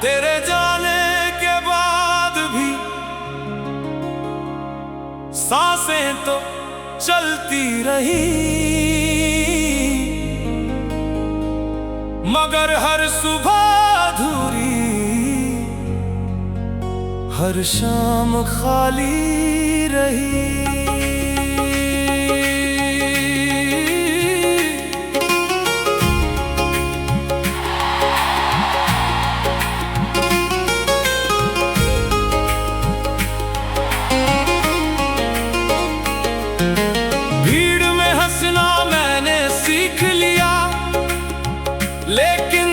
तेरे जाने के बाद भी सांसें तो चलती रही, मगर हर सुबह अधूरी, हर शाम खाली रही। लेकिन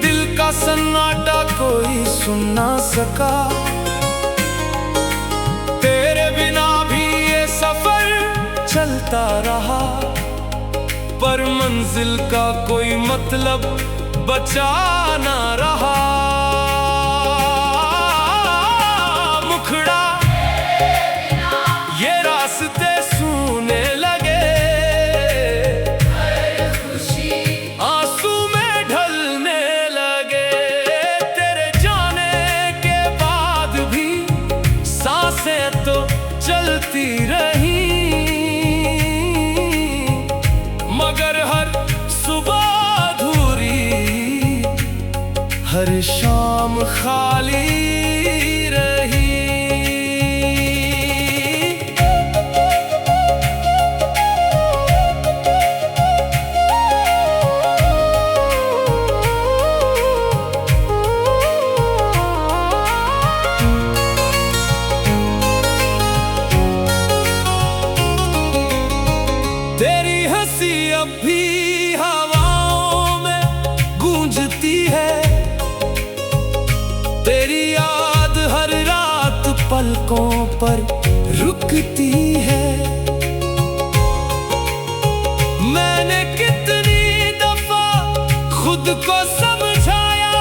दिल का सन्नाटा कोई सुन ना सका। तेरे बिना भी ये सफर चलता रहा, पर मंजिल का कोई मतलब बचा ना रहा। मुखड़ा ये रास्ते सूने लगे, तो चलती रही, मगर हर सुबह अधूरी, हर शाम खाली रही। तेरी हंसी अब भी हवाओं में गूंजती है, तेरी याद हर रात पलकों पर रुकती है। मैंने कितनी दफा खुद को समझाया,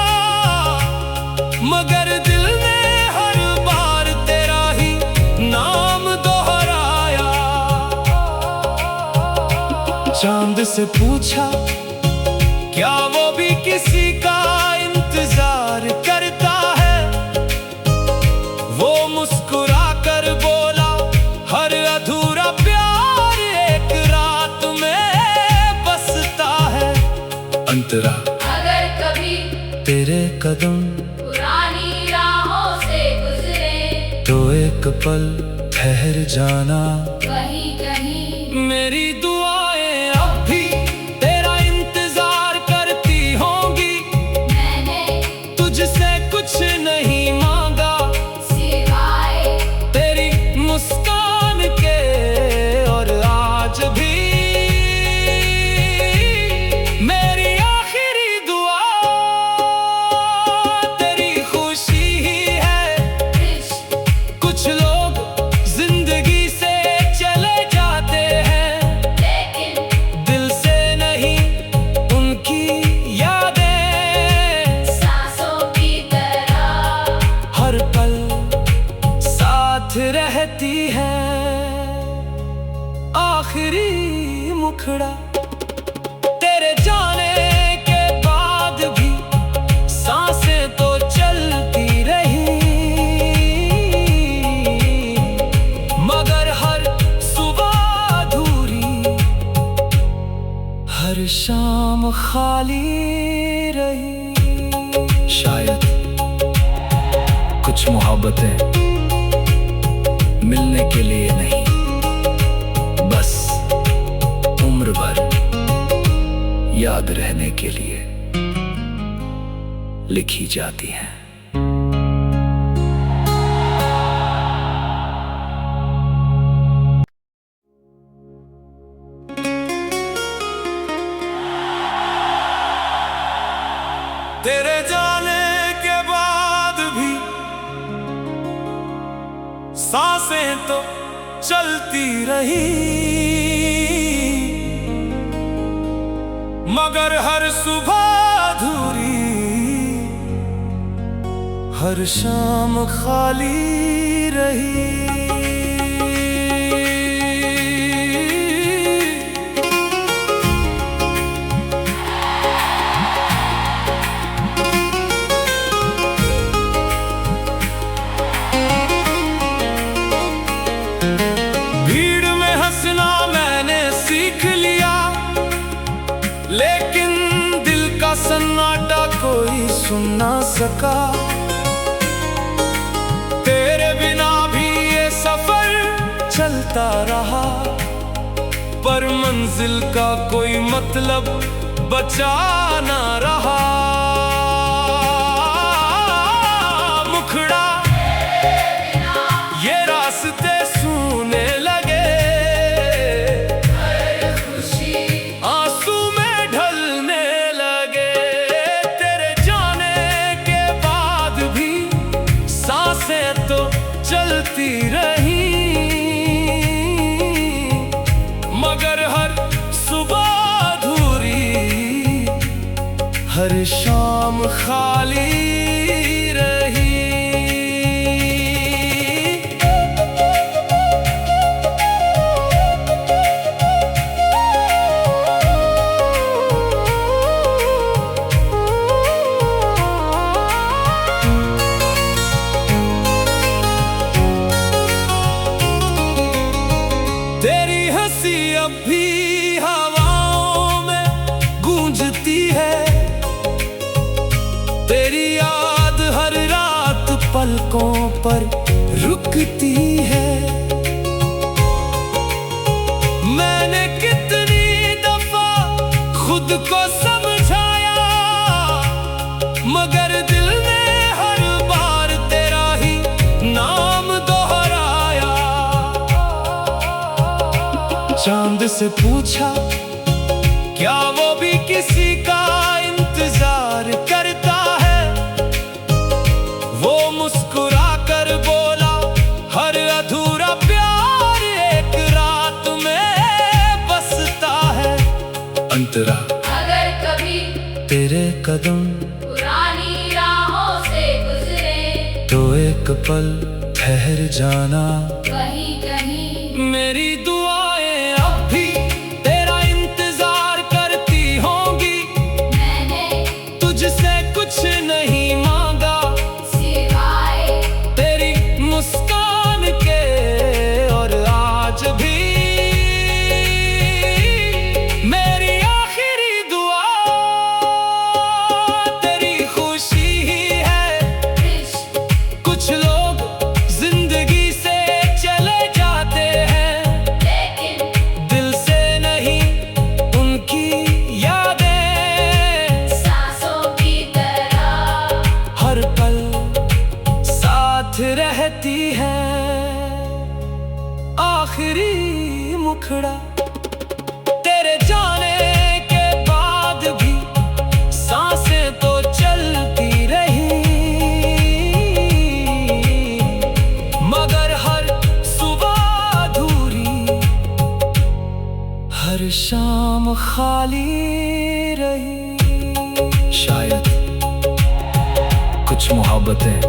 मगर दिल ने हर बार तेरा ही नाम दोहराया। चांद से पूछा क्या वो भी किसी का इंतजार करता है, वो मुस्कुरा कर बोला हर अधूरा प्यार एक रात में बसता है। अंतरा अगर कभी तेरे कदम पुरानी राहों से गुजरे, तो एक पल ठहर जाना कहीं कहीं। मेरी दुआएं अब भी तेरा इंतजार करती होंगी, मैंने तुझसे कुछ नहीं मांगा सिवाय तेरी मुस्कान के। और आज भी मेरी आखिरी दुआ तेरी खुशी ही है। कुछ लोग जिंदगी से चले जाते हैं, लेकिन दिल से नहीं, उनकी यादें सांसों की तरह हर पल साथ रहती है। आखिरी मुखड़ा तेरे जाने के बाद भी सांसें तो चलती रही, मगर हर सुबह अधूरी, हर शाम खाली रही। शायद कुछ मोहब्बतें मिलने के लिए नहीं, बस उम्र भर याद रहने के लिए लिखी जाती हैं। तेरे जाने के बाद भी सांसें तो चलती रही, मगर हर सुबह अधूरी, हर शाम खाली रही। सका। तेरे बिना भी ये सफर चलता रहा, पर मंजिल का कोई मतलब बचा ना रहा। मुखड़ा ये रास्ते सूने लगे, आंसू में ढलने लगे। तेरे जाने के बाद भी सांसें तो चलती रही, मगर हर सुबह अधूरी, हर शाम खाली रही। तेरी हंसी अब भी हवाओं में गूंजती है, तेरी याद हर रात पलकों पर रुकती है। मैंने कितनी दफा खुद को समझाया, मगर दिल ने हर बार तेरा ही नाम दोहराया। चांद से पूछा क्या वो भी किसी का इंतजार करता है, वो मुस्कुरा कर बोला हर अधूरा प्यार एक रात में बसता है। अंतरा अगर कभी तेरे कदम पुरानी राहों से गुजरे, तो एक पल ठहर जाना। कहीं कहीं मेरी दुआएं अब भी तेरा इंतजार करती होंगी, मैंने तुझसे कुछ नहीं मांगा सिवाय तेरी मुस्कान के। और आज भी मेरी आखिरी दुआ तेरी खुशी ही है। इश्क कुछ लोग जिंदगी से चले जाते हैं, लेकिन दिल से नहीं उनकी यादें सांसों की तरह हर पल साथ रहती है। आखिरी मुखड़ा तेरे जाने के बाद भी सांसें तो चलती रही, मगर हर सुबह अधूरी, हर शाम खाली रही। शायद कुछ मोहब्बतें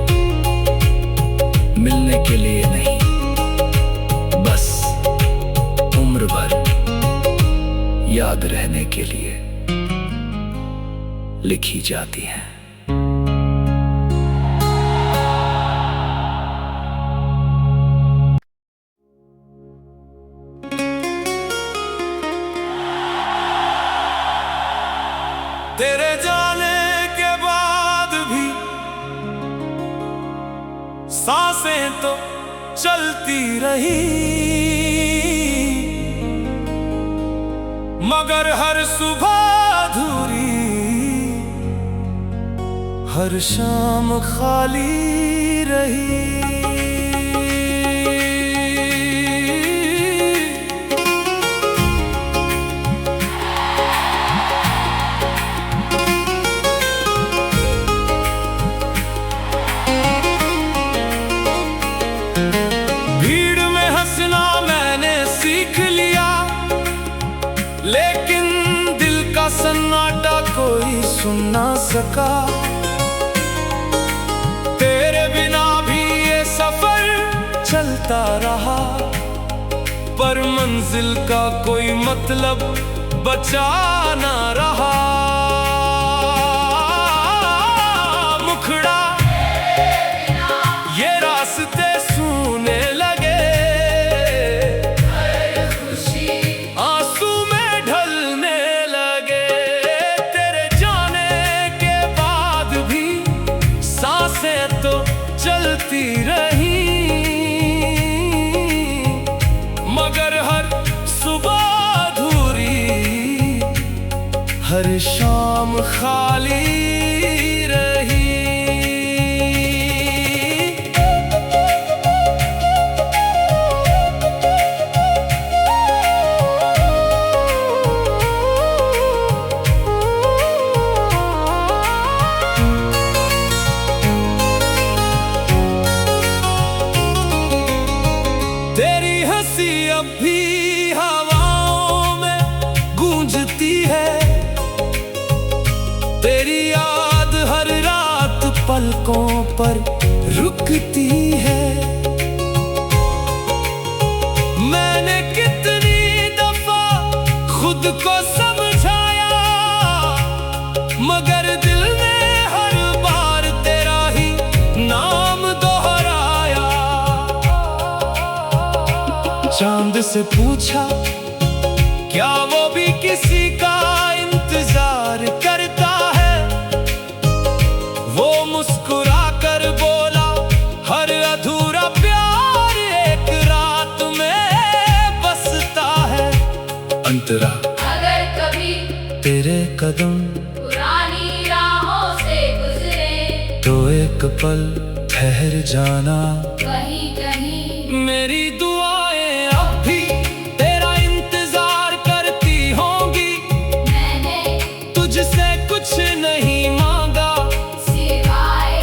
मिलने के लिए नहीं, बस उम्र भर याद रहने के लिए लिखी जाती हैं। तेरे जाने के बाद भी सांसें तो चलती रही, मगर हर सुबह अधूरी, हर शाम खाली रही। भीड़ में हंसना मैंने सीख लिया, लेकिन दिल का सन्नाटा कोई सुन ना सका। तेरे बिना भी ये सफर चलता रहा, पर मंजिल का कोई मतलब बचा ना रहा। मुखड़ा ये रास्ते सूने लगे, आंसू में ढलने लगे। तेरे जाने के बाद भी हर शाम खाली रही। तेरी हंसी अब भी हवाओं में गूंजती है, तेरी याद हर रात पलकों पर रुकती है। मैंने कितनी दफा खुद को समझाया, मगर दिल ने हर बार तेरा ही नाम दोहराया। चांद से पूछा क्या वो भी किसी का इंतजार करता है, वो मुस्कुरा कर बोला हर अधूरा प्यार एक रात में बसता है। अंतरा अगर कभी तेरे कदम पुरानी राहों से गुजरे, तो एक पल ठहर जाना। कहीं कहीं मेरी दुआएं अब भी तेरा इंतजार करती होंगी, मैंने तुझसे कुछ नहीं मांगा सिवाय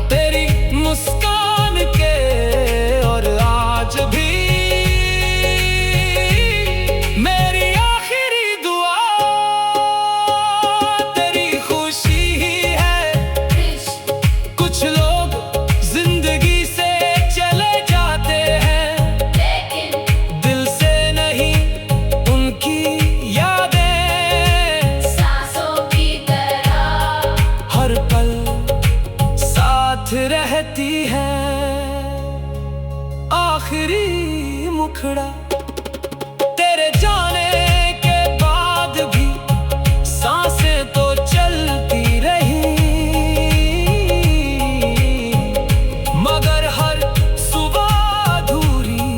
तेरी मुस्कान के। और आज भी मेरी आखिरी दुआ तेरी खुशी ही है। इश्क कुछ लोग जिंदगी से चले जाते हैं, लेकिन दिल से नहीं, उनकी यादें सांसों की तरह हर पल साथ रहती है। आखिरी मुखड़ा तेरे जाने के बाद भी सांसें तो चलती रही, मगर हर सुबह अधूरी,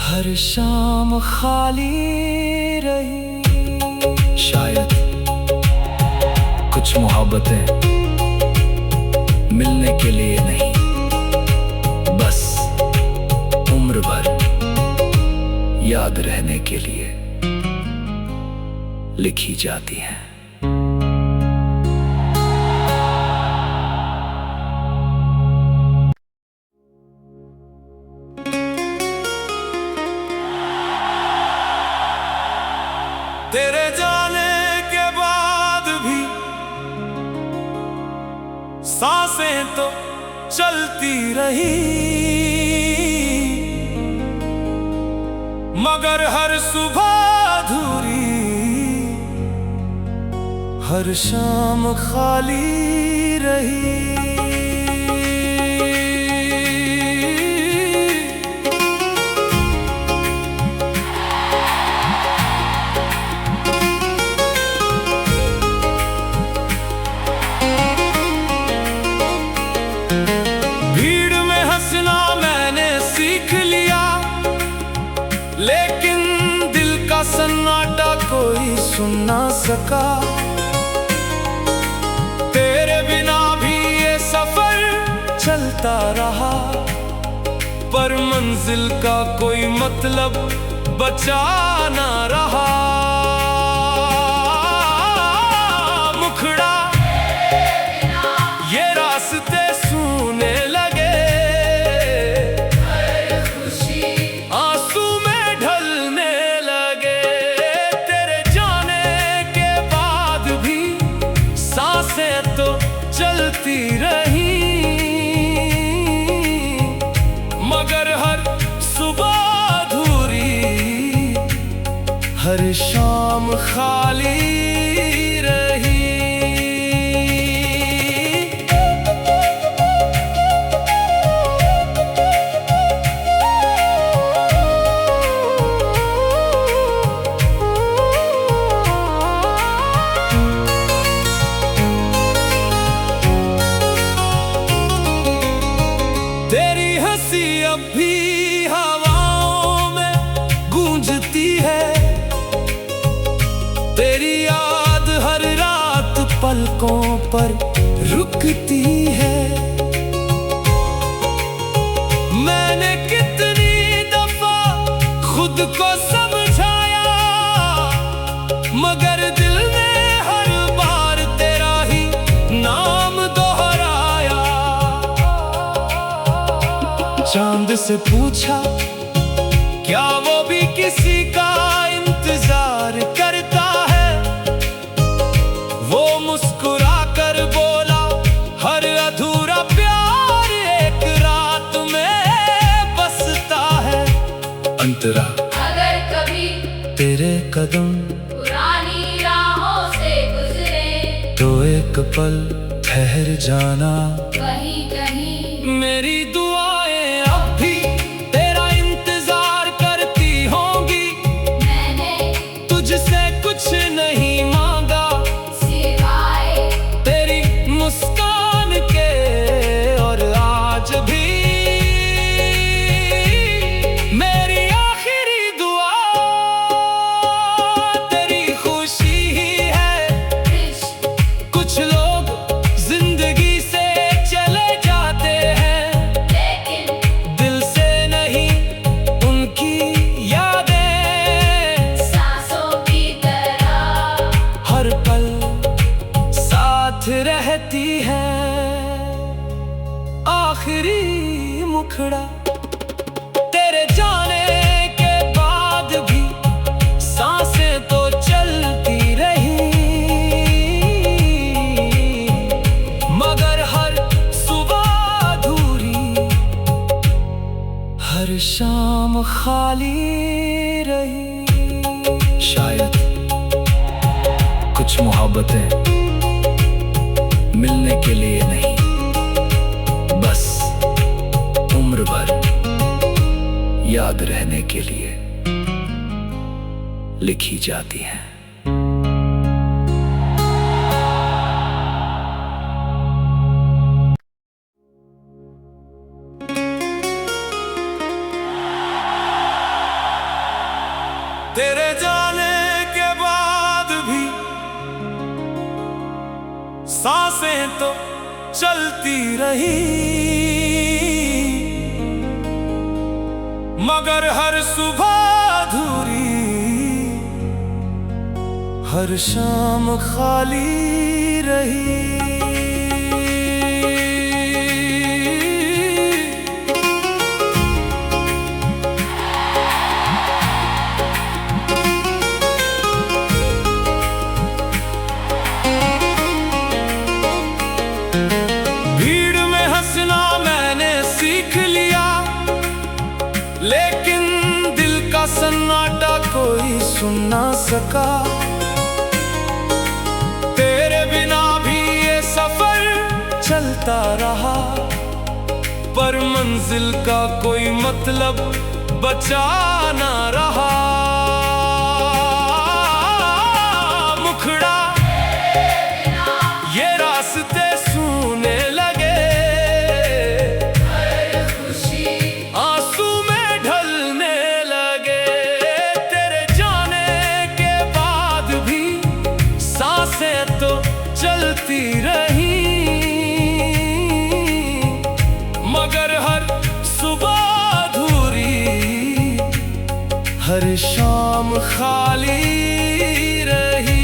हर शाम खाली रही। शायद कुछ मोहब्बतें मिलने के लिए नहीं, बस उम्र भर याद रहने के लिए लिखी जाती हैं। तेरे जाने के बाद भी सांसें तो चलती रही, मगर हर सुबह अधूरी, हर शाम खाली रही। भीड़ में हंसना मैंने सीख लिया, लेकिन दिल का सन्नाटा कोई सुन ना सका। तेरे बिना भी ये सफर चलता रहा, पर मंजिल का कोई मतलब बचा ना रहा। मुखड़ा ये रास्ते सूने लगे, खुशी आंसू में ढलने लगे। तेरे जाने के बाद भी सांसें तो चलती रही, मगर हर सुबह अधूरी, हर शाम खाली रही। तेरी हंसी अब भी हवाओं में गूंजती है, तेरी पर रुकती है। मैंने कितनी दफा खुद को समझाया, मगर दिल ने हर बार तेरा ही नाम दोहराया। चांद से पूछा क्या वो भी किसी का इंतजार करता है, वो मुस्कुरा कर बोला हर अधूरा प्यार एक रात में बसता है। अंतरा अगर कभी तेरे कदम पुरानी राहों से गुजरे, तो एक पल ठहर जाना। कहीं कहीं मेरी दुआएं अब भी तेरा इंतजार करती होंगी। मैंने तुझसे कुछ नहीं मांगा सिवाय तेरी मुस्कान के, और आज भी मेरी आखिरी दुआ तेरी खुशी ही है। इश्क कुछ लोग जिंदगी से चले जाते हैं, लेकिन दिल से नहीं, उनकी यादें सांसों की तरह हर पल साथ रहती है। आखिरी मुखड़ा तेरे जाने के बाद भी सांसें तो चलती रही, मगर हर सुबह अधूरी, हर शाम खाली रही। शायद कुछ मोहब्बतें मिलने के लिए नहीं, बस उम्र भर याद रहने के लिए लिखी जाती हैं। तेरे जाने के बाद भी सांसें तो चलती रही, मगर हर सुबह अधूरी, हर शाम खाली रही। भीड़ में हंसना मैंने सीख लिया, लेकिन दिल का सन्नाटा कोई सुन ना सका। तेरे बिना भी ये सफर चलता रहा, पर मंजिल का कोई मतलब बचा ना रहा। मुखड़ा ये रास्ते सूने लगे, खुशी आंसू में ढलने लगे। तेरे जाने के बाद भी सांसें तो चलती रही, मगर हर सुबह अधूरी, हर शाम खाली रही।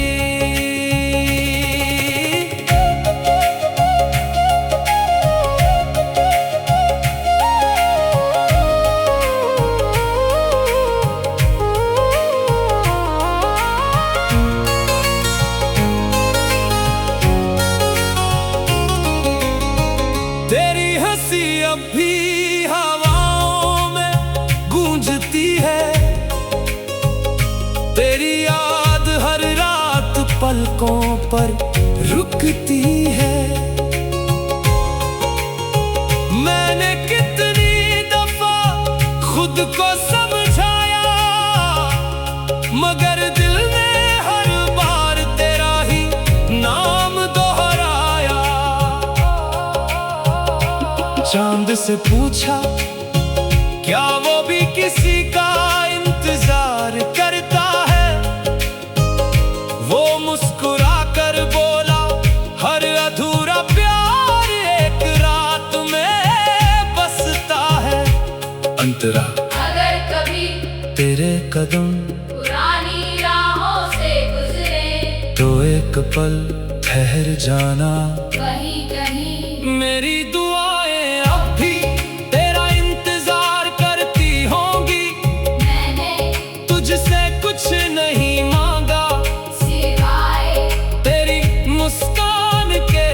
तेरी हंसी अब भी हवाओं में गूंजती है, तेरी याद हर रात पलकों पर रुकती है। मैंने कितनी दफा खुद को समझाया, मगर दिल ने हर बार तेरा ही नाम दोहराया। चांद से पूछा क्या वो भी किसी का इंतजार करता है, वो मुस्कुरा कर बोला हर अधूरा कदम पुरानी राहों से गुजरे, तो एक पल ठहर जाना। कहीं कहीं मेरी दुआएं अब भी तेरा इंतजार करती होंगी। मैंने तुझसे कुछ नहीं मांगा सिवाय तेरी मुस्कान के,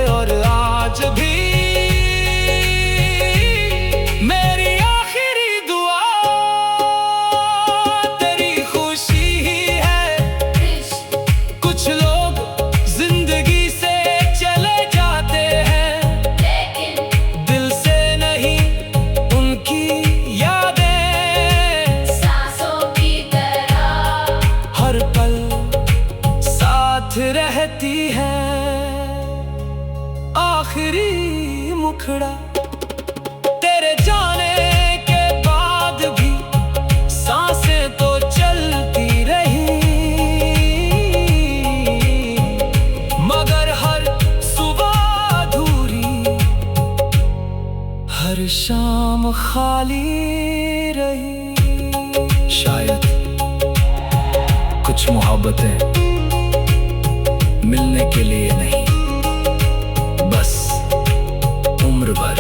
और आज भी मेरी आखिरी दुआ तेरी खुशी ही है। इश्क कुछ लोग जिंदगी से चले जाते हैं, लेकिन दिल से नहीं उनकी यादें सांसों की तरह हर पल साथ रहती है। आखिरी मुखड़ा तेरे जाने के बाद भी सांसें तो चलती रही, मगर हर सुबह अधूरी, हर शाम खाली रही। शायद कुछ मोहब्बतें मिलने के लिए नहीं, बस उम्र भर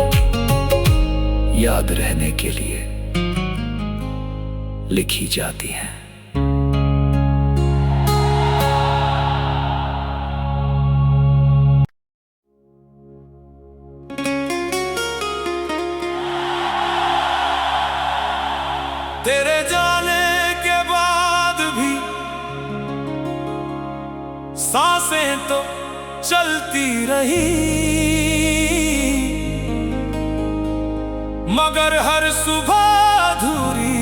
याद रहने के लिए लिखी जाती हैं। तेरे जाने के बाद भी सांसें तो चलती रही, मगर हर सुबह अधूरी,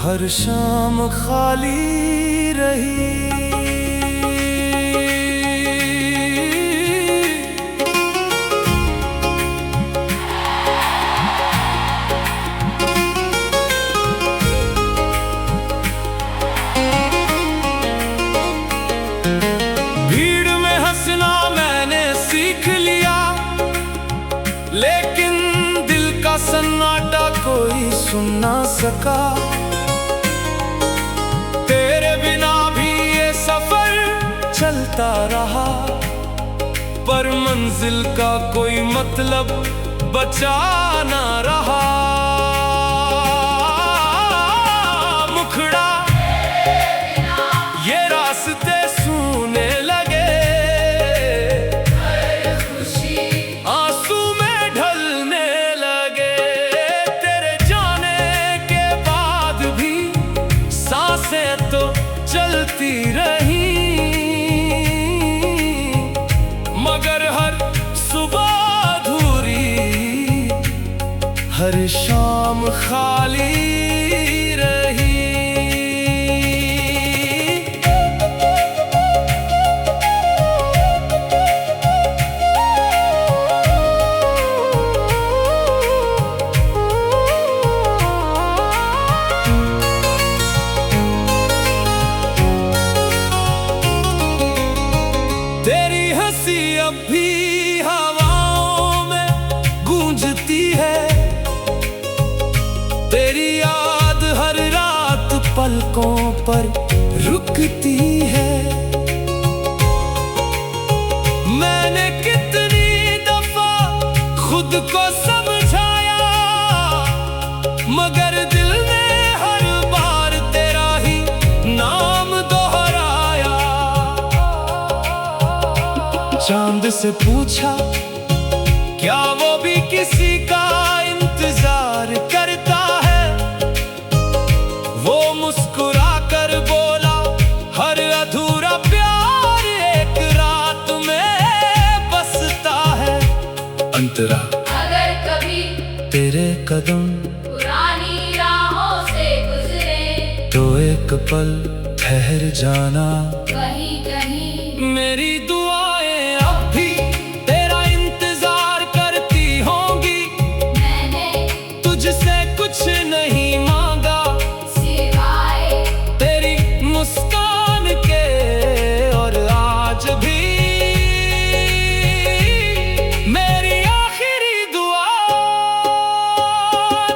हर शाम खाली रही। भीड़ में हंसना मैंने सीख लिया, लेकिन दिल का सन्नाटा कोई सुन ना सका। तेरे बिना भी ये सफर चलता रहा, पर मंजिल का कोई मतलब बचा ना रहा। मुखड़ा ये रास्ते सूने लगे, खुशी आंसू में ढलने लगे। तेरे जाने के बाद भी सांसें तो चलती रही, मगर हर सुबह अधूरी, हर शाम खाली रही। तेरी हंसी अब भी हवाओं में गूंजती है, तेरी याद हर रात पलकों पर रुकती है। मैंने कितनी दफा खुद को समझाया, मगर दिल ने हर बार तेरा ही नाम दोहराया। चांद से पूछा क्या वो भी किसी का इंतजार करता है, वो मुस्कुरा कर बोला हर अधूरा प्यार एक रात में बसता है। अंतरा अगर कभी तेरे कदम पुरानी राहों से गुजरे, तो एक पल ठहर जाना। कहीं कहीं मेरी दुआएं अब भी तेरा इंतजार करती होंगी। मैंने तुझसे कुछ नहीं मांगा सिवाय तेरी मुस्कान के, और आज भी मेरी आखिरी दुआ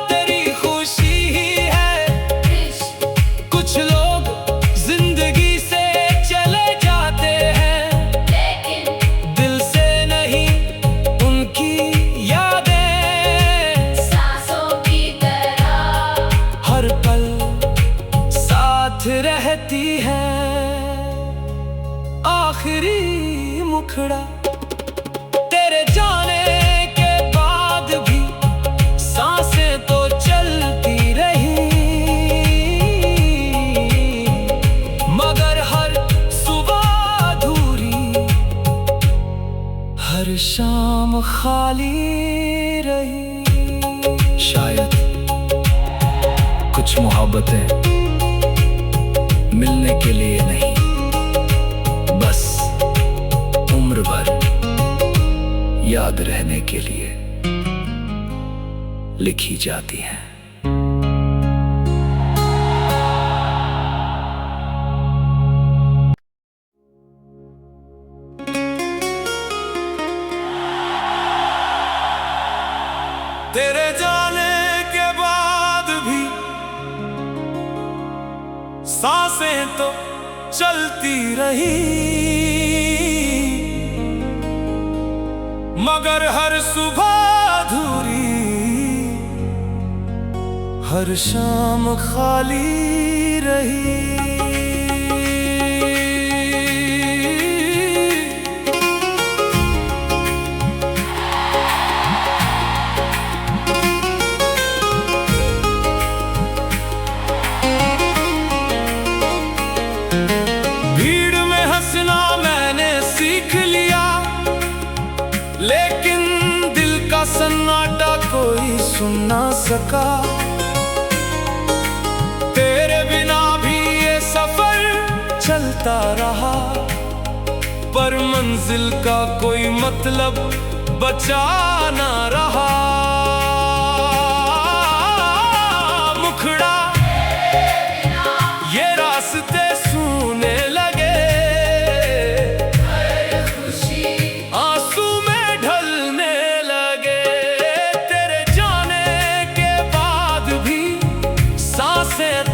तेरी खुशी ही रहती है आखिरी मुखड़ा। तेरे जाने के बाद भी सांसें तो चलती रही, मगर हर सुबह अधूरी, हर शाम खाली रही। शायद कुछ मोहब्बतें मिलने के लिए नहीं, बस उम्र भर याद रहने के लिए लिखी जाती हैं। तेरे जाने के बाद भी सांसें तो चलती रही, मगर हर सुबह अधूरी, हर शाम खाली रही। लेकिन दिल का सन्नाटा कोई सुन ना सका। तेरे बिना भी ये सफर चलता रहा, पर मंजिल का कोई मतलब बचा ना रहा। मुखड़ा ये रास्ते सूने लगे,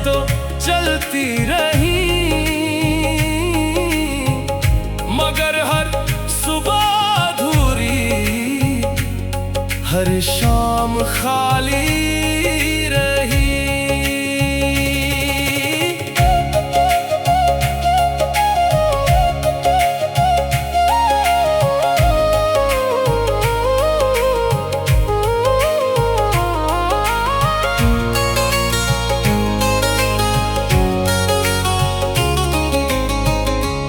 तो चलती रही, मगर हर सुबह अधूरी, हर शाम खाली रही।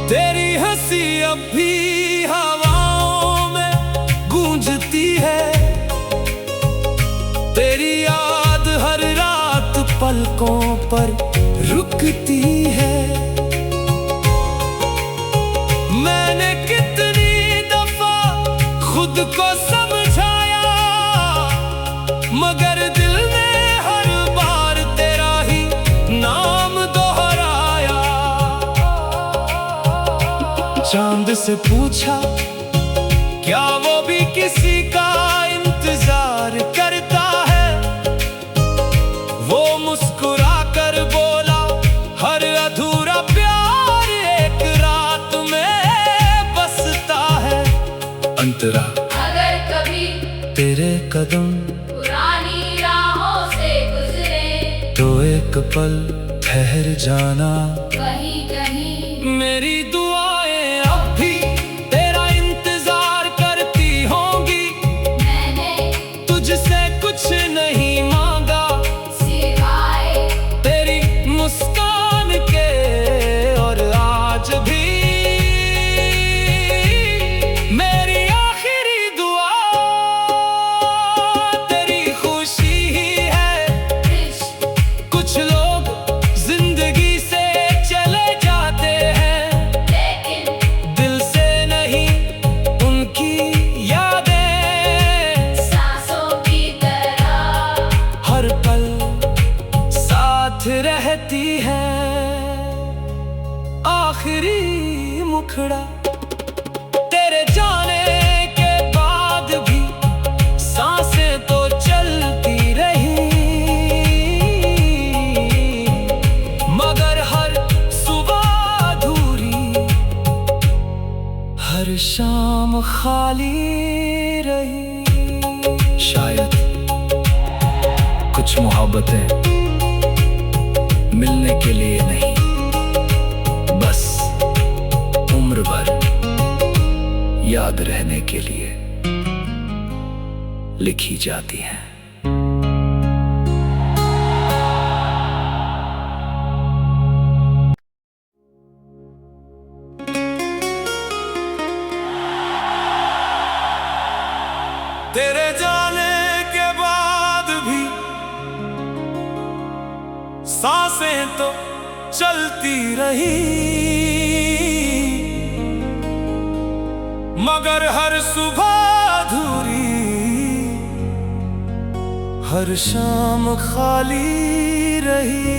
तेरी हंसी अब भी हवाओं में गूंजती है, तेरी याद हर रात पलकों पर रुकती है। मैंने कितनी दफा खुद को समझाया, मगर दिल ने हर बार तेरा ही नाम दोहराया। चांद से पूछा क्या वो भी किसी का इंतजार करता है, वो मुस्कुरा कर बोला हर अधूरा प्यार एक रात में बसता है। अंतरा अगर कभी तेरे कदम पुरानी राहों से गुजरे, तो एक पल ठहर जाना कहीं कहीं। मेरी दुआएं अब भी तेरा इंतजार करती होंगी, मैंने तुझसे कुछ नहीं मांगा सिवाय तेरी मुस्कान के। और आज भी मेरी आखिरी दुआ तेरी खुशी ही है। कुछ लोग जिंदगी से चले जाते हैं, लेकिन दिल से नहीं, उनकी यादें सांसों की तरह हर पल साथ रहती है आखिरी मुखड़ा। तेरे जाने के बाद भी सांसें तो चलती रही, मगर हर सुबह अधूरी, हर शाम खाली रही। शायद कुछ मोहब्बतें मिलने के लिए नहीं, लिखी जाती हैं। तेरे जाने के बाद भी सांसें तो चलती रही, मगर हर सुबह अधूरी, हर शाम खाली रही।